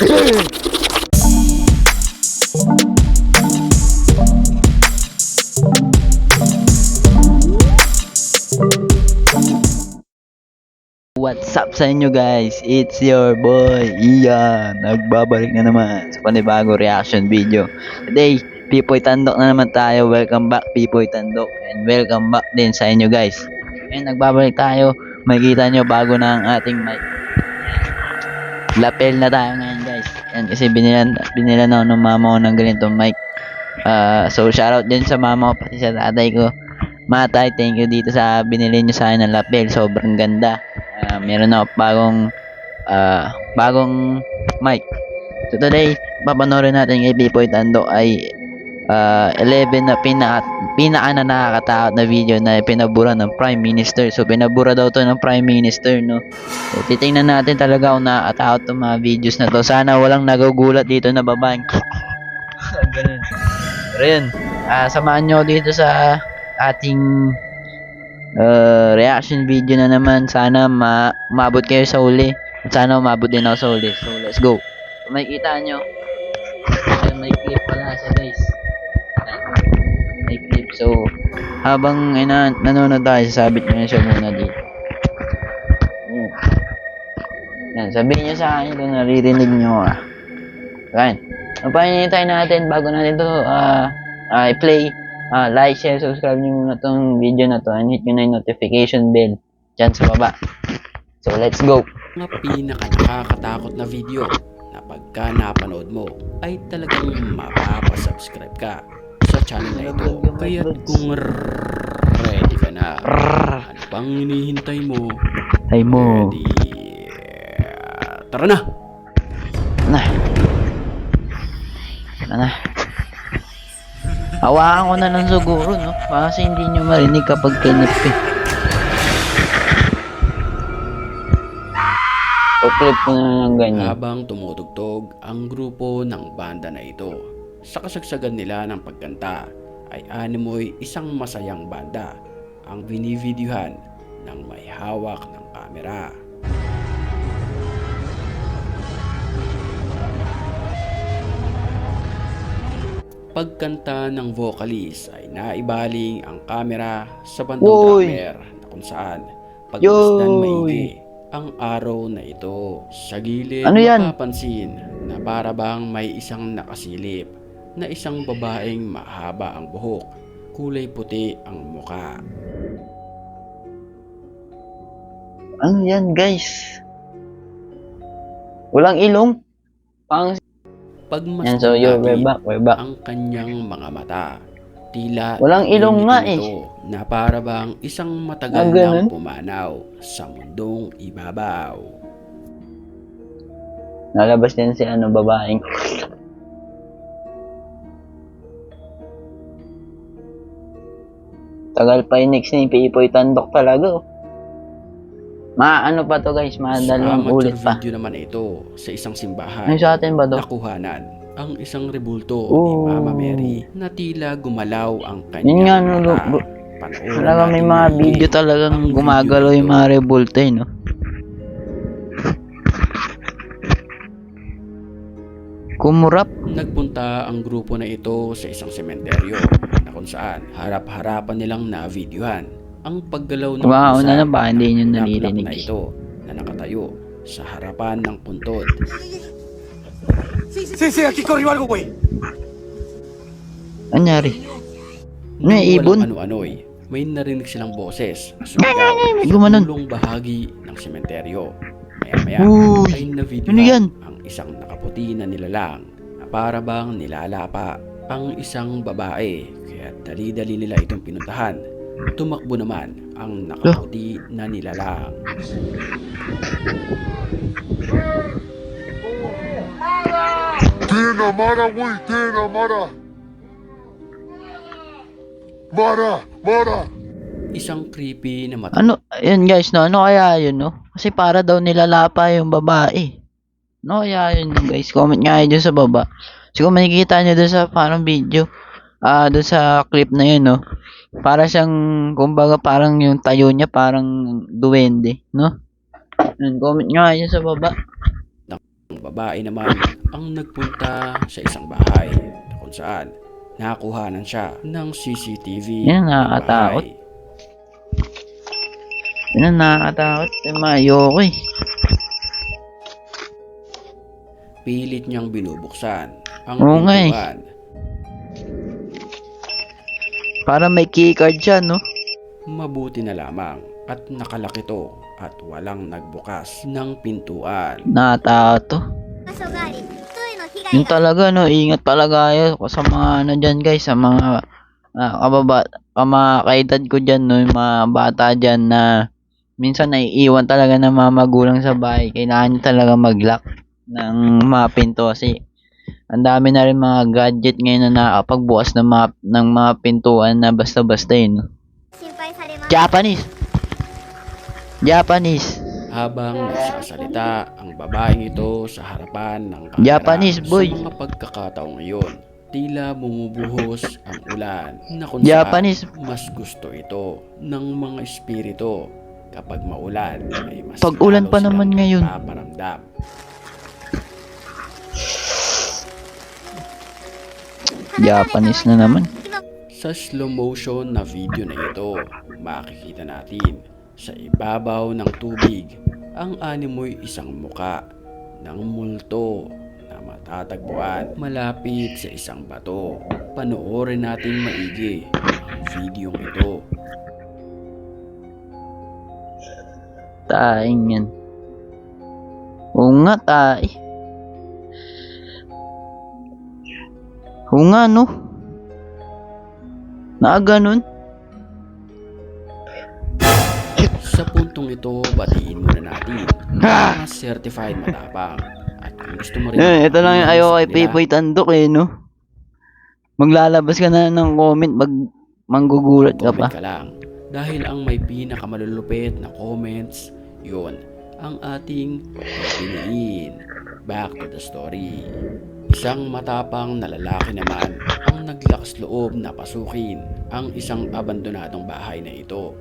What's up sa inyo guys? It's your boy Ian. Nagbabalik na naman sa panibago reaction video. Today, Pipoy Tandok na naman tayo. Welcome back Pipoy Tandok. And welcome back din sa inyo guys. And nagbabalik tayo. Makikita nyo bago na ang ating mic. Lapel na tayo ngayon guys. Yan, kasi binilan na ng mama ko ng ganitong mic. So shoutout din sa mama ko pati sa tatay ko. Matay, thank you dito sa binili nyo sa akin ng lapel. Sobrang ganda. Meron ako bagong mic. So today, papanoorin natin kay Pipoy Tandok ay 11 na pinaka na nakakatakot na video na pinabura ng Prime Minister. So pinabura daw to ng Prime Minister, no? So titingnan natin talaga kung nakakatakot tong mga videos na to. Sana walang nagugulat dito na babaeng ganun. Pero yun, samahan nyo dito sa ating reaction video na naman. Sana maabot kayo sa uli. Sana umabot din ako sa uli. So let's go. So, makikita nyo may clip pala siya guys. May clip. So habang nanonood tayo, sasabit nyo na siya muna dito. Yan, sabihin nyo sa akin kung naririnig nyo. Yan. Ang pahinihintay natin bago natin to i-play. Like, share, subscribe nyo muna tong video na to and hit nyo na yung notification bell dyan sa baba. So let's go. Mga pinaka-nakakatakot na video na pagka napanood mo ay talagang mapapasubscribe ka sa channel na ito. Kaya kung ready ka na, ano pang hinihintay mo? Ay mo. Ready. Tara na! Na. Hawakan ko na lang siguro, no? Kasi hindi nyo marinig kapag kinip eh. O clip ko na lang ganyan. Habang tumutugtog ang grupo ng banda na ito, sa kasagsagan nila ng pagkanta ay animoy isang masayang banda ang binivideohan ng may hawak ng kamera. Pagkanta ng vocalist ay naibaling ang kamera sa bandang drummer na kung saan pagmasdan maigi ang araw na ito. Sa gilid mapapansin na para bang may isang nakasilip na isang babaeng mahaba ang buhok, kulay puti ang muka. Ano yan guys? Walang ilong? Pang Pagmasdan so we're back. ang kanyang mga mata, tila walang ilong nga eh. Na para bang isang matagal nang pumanaw sa mundong ibabaw. Nalabas din si babaeng. Tagal pa yung next ni Pipoy Tandok talaga. Ano pa to guys, madalawang ulit pa. Video naman ito sa isang simbahan. Ay, sa atin ba to? Nakuhanan ang isang rebulto ni Mama Mary na tila gumalaw ang kanyang yun nga, talaga may mga video talagang gumagalaw yung mga rebulto, no? Kumurap. Nagpunta ang grupo na ito sa isang sementeryo na kung saan harap-harapan nilang na-videohan ang paggalaw ng na ba hindi nyo naririnig na ito na nakatayo sa harapan ng puntod. Sí, aquí corrió algo, güey. Anyari? Ano yung ibon? Ano-ano'y may narinig silang boses na sumigaw sa ulong bahagi ng sementeryo. Maya-maya ay na-videohan ang isang nakaputi na nilalang na para bang nilalapa ang isang babae. Kaya dali-dali nila itong pinuntahan. Tumakbo naman ang nakaputi na nilalang. Tina, Mara, güey, Tina, Mara. Mara. Isang creepy na mata. Ano, yun guys, no? Ano kaya yun, no? Kasi para daw nilalapa yung babae. No kaya yun guys? Comment nga yun sa baba. Siguro makikita nyo dun sa parang video. Dun sa clip na yun, no? Para siyang, kumbaga parang yung tayo niya parang duwende, no? Comment nga yun sa baba. babae naman ang nagpunta sa isang bahay na kung saan nakuhanan siya ng CCTV Yan, ng nakakatakot. bahay. Yan, nakakatakot. Ayoko eh. Pilit niyang binubuksan ang Oo nga eh. pintuan. Para may keycard siya, no? Mabuti na lamang at nakalaki to at walang nagbukas ng pintuan. Nakakatakot to. Yun talaga, no? Ingat talaga kayo sa mga ano dyan, guys. Sa mga mga kaedad ko dyan, no? Yung mga bata dyan na minsan naiiwan talaga ng mga magulang sa bahay. Kailangan nyo talaga mag-lock ng mga pinto kasi ang dami na rin mga gadget ngayon na nakakapagbukas ng mga pintuan na basta-basta yun. No? Japanese! Japanese! Habang nagsasalita ang babaeng ito sa harapan ng kamera, Japanese boy. sa mga pagkakataong ngayon, tila bumubuhos ang ulan na kung Japanese. saan mas gusto ito ng mga espiritu kapag maulan ay mas Pag ulan lalo pa naman silang ngayon. napaparamdam. Japanese na naman. Sa slow motion na video na ito, makikita natin sa ibabaw ng tubig ang animoy isang muka ng multo na matatagpuan malapit sa isang bato. Panoorin natin maigi ang video ito. Taing yan. Oo nga, tae. Oo nga, no? Nakaganon. Sa puntong ito, batiin muna natin ang mga certified matapang. At kung gusto mo rin Ito lang yung ayaw kay nila, Pipoy Tandok eh, no? Maglalabas ka na ng comment, manggugulat ka pa. comment ka lang. Dahil ang may pinakamalulupit na comments, yun ang ating pipiliin. Back to the story. Isang matapang na lalaki naman ang naglakas loob na pasukin ang isang abandonadong bahay na ito.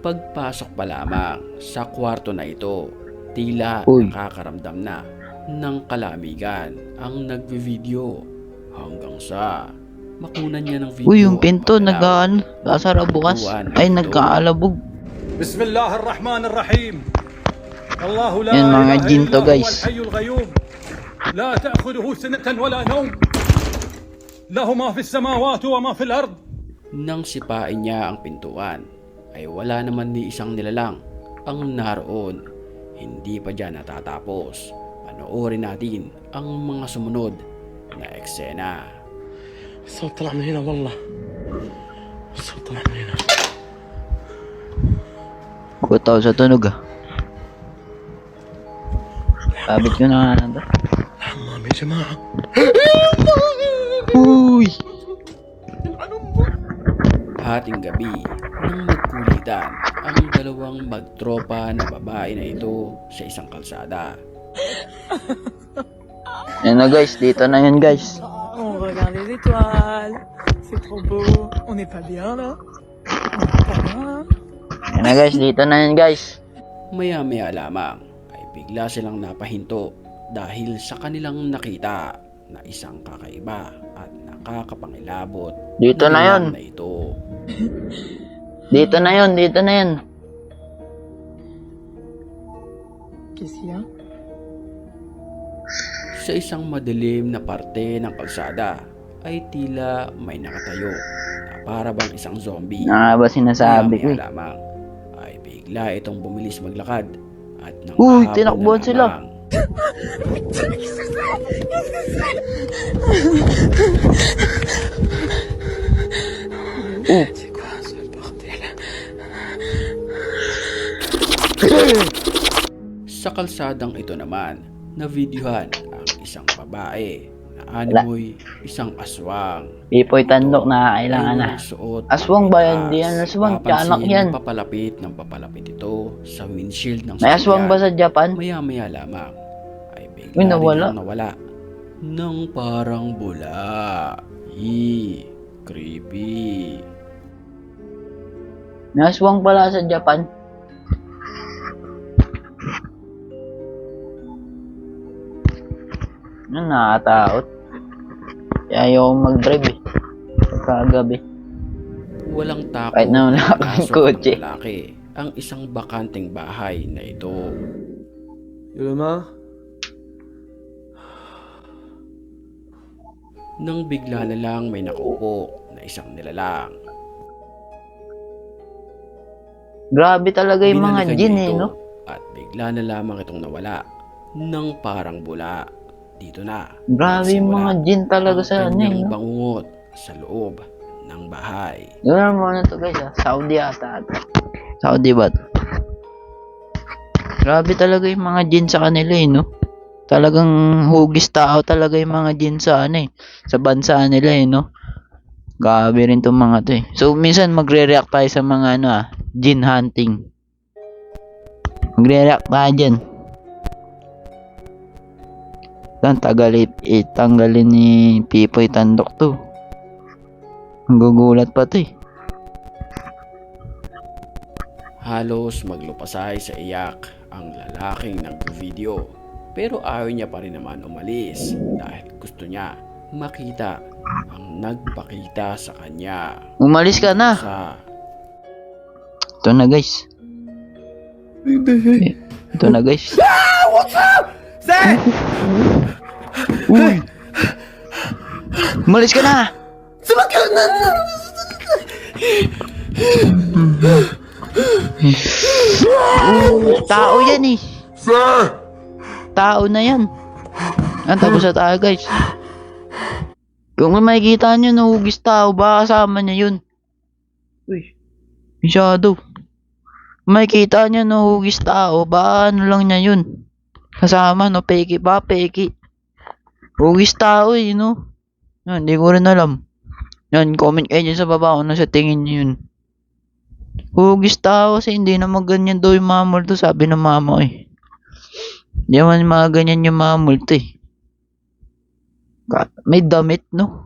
Pagpasok pa lamang sa kwarto na ito, tila Uy. nakakaramdam na ng kalamigan ang nagvi-video hanggang sa makunan niya ng video. Uy, yung pinto, ang magalaw. nagkasara bukas. Ay, nagkaalabog. بسم الله الرحمن الرحيم الله لا Yan, mga إله ginto, إلا هو guys. الحي القيوم لا تأخذه سنة ولا نوم له ما في السماوات وما في الأرض. Nang sipain niya ang pintuan, ay wala naman ni isang nilalang ang naroon. Hindi pa dyan natatapos. Panoorin natin ang mga sumunod na eksena. الصوت طلع من هنا والله الصوت طلع من هنا. Butaw sa tunog ah. Sabit ko na nga nanda. الحمام يا جماعة. Uy! Hating gabi nang magkulitan ang dalawang magtropa na babae na ito sa isang kalsada. Yan na guys, dito na yun guys. On regarde les étoiles. C'est trop beau. On n'est pas bien là. On n'est pas bien. Yan na guys, dito na yun guys. Maya-maya lamang ay bigla silang napahinto dahil sa kanilang nakita na isang kakaiba at nakakapangilabot Dito na yun. nilalang na ito. Dito na yun, dito na yun. Qu'est-ce qu'il y a? Sa isang madilim na parte ng kalsada ay tila may nakatayo na para bang isang zombie. Na nga ba sinasabi ko Maya-maya eh. lamang ay bigla itong bumilis maglakad at nang Uy, mahabol tinakbuhan na sila. lamang, C'est quoi ce bordel? sa kalsadang ito naman na videohan ang isang babae na animoy isang aswang. Pipoy Tandok na kailangan na. Ay walang suot Aswang ng ba yan? likas. Di yan aswang, Papansin, tiyanak yan. papalapit ng papalapit ito sa windshield ng May aswang ba sa Japan? Maya-maya lamang ay Uy, bigla nawala. rin nawala ng parang bula. Creepy. May aswang pala sa Japan. Ano, nakakatakot. Kaya ayoko mag-drive eh. Kagabi. Walang takot Kahit na wala na akong pinasok kotse. ng lalaki ang isang bakanteng bahay na ito. Yulma? Nang bigla na lang may nakaupo na isang nilalang. Grabe talaga yung mga Binalikan djinn niya eh, ito no? at bigla na lamang itong nawala nang parang bula. Dito na. Grabe yung mga nagsimula djinn talaga ang sa ano kanyang eh, no? bangungot sa loob ng bahay. Gano'n mo na to guys ah. Saudi ata. Saudi ba to? Grabe talaga yung mga djinn sa kanila eh, no? Talagang hugis tao talaga yung mga djinn sa ano eh. Sa bansa nila eh, no? Grabe rin tong mga to eh. So, minsan magre-react tayo sa mga ano ah, djinn hunting. Magre-react tayo dyan. Tanggalin ni Pipoy Tandok to. Ang gugulat pa to eh. Halos maglupasay sa iyak ang lalaking nag-video. Pero ayaw niya pa rin naman umalis dahil gusto niya makita ang nagpakita sa kanya. Umalis ka na. Ito na guys. Ito na guys. What's up? Sir! Uy! Umalis ka na! Sumakit na! Tao yan eh. Sir! Tao na yan. Tapos na tayo guys. Kung may makikita nyo na hugis tao, baka kasama niya yun. Uy. Masyado. Kung makikita nyo na hugis tao, baka ano lang niya yun. Kasama no, peki ba? Peki. Hugis tao eh, no? Yan, hindi ko rin alam. Yan, comment kayo dyan sa baba kung ano sa tingin nyo yun. Hugis tao kasi hindi naman ganyan daw yung mga multo, sabi ng mama ko eh. Hindi naman mga ganyan yung mga multo eh. May damit, no?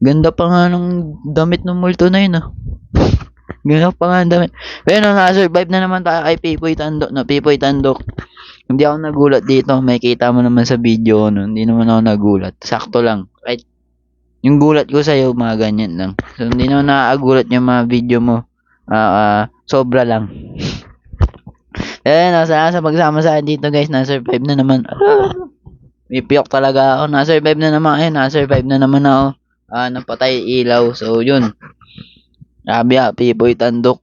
Ganda pa nga ng damit ng multo na yun, ah. Ganda pa nga ng damit. Pero nakasurvive na naman tayo kay Pipoy Tandok, no? Pipoy Tandok. Hindi ako nagulat dito. May kita mo naman sa video, no? Hindi naman ako nagulat. Sakto lang. Right? Yung gulat ko sa'yo, mga ganyan lang. So, hindi naman nakakagulat yung mga video mo. Sobra lang. Nasa pagsama sa akin dito, guys. Na-survive na naman. Ipiyok talaga ako. Na-survive na naman. Na-survive na naman ako. Napatay ilaw. So, yun. Grabe Pipoy Tandok.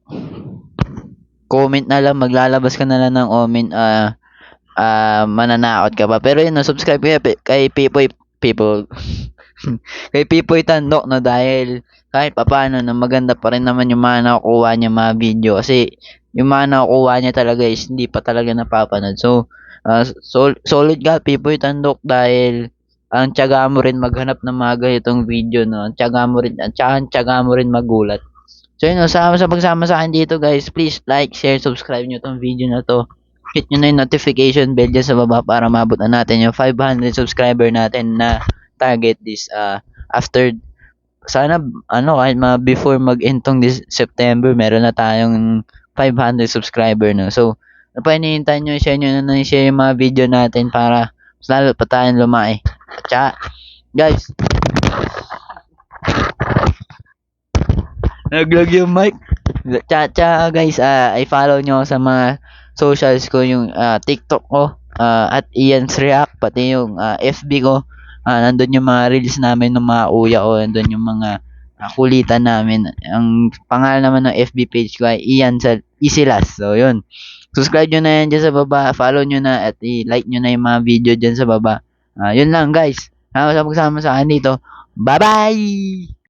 Comment na lang. Maglalabas ka na lang ng comment. Mananakot ka pa. Pero yun, subscribe kay Pipoy kay Pipoy Tandok, no, dahil kahit papaano na maganda pa rin naman yung mga nakukuha niya mga video kasi yung mga nakukuha niya talaga is hindi pa talaga napapanood. So solid ka Pipoy Tandok dahil ang tiyaga mo rin maghanap ng mga ganitong video, no. Ang tiyaga mo rin magulat. So yun, sa pagsama sa akin dito guys, please like, share, subscribe nyo tong video na to. Hit nyo na yung notification bell dyan sa baba para maabot na natin yung 500 subscriber natin na target this after sana kahit before mag-end tong this September meron na tayong 500 subscriber, no. So ano pa hinihintay nyo, share nyo na share yung mga video natin para mas lalo pa tayong lumaki. Tsaka guys, naglag yung mic. Tsaka guys, i-follow nyo sa mga socials ko, yung TikTok ko at Ian's React, pati yung FB ko. Nandun yung mga reels namin ng mga uya ko, nandun yung mga kulitan namin. Ang pangalan naman ng FB page ko ay Ian Isilas. So yun, subscribe nyo na yan dyan sa baba, follow nyo na at i-like nyo na yung mga video dyan sa baba. Yun lang guys, sa pagsama sa akin dito. Bye bye.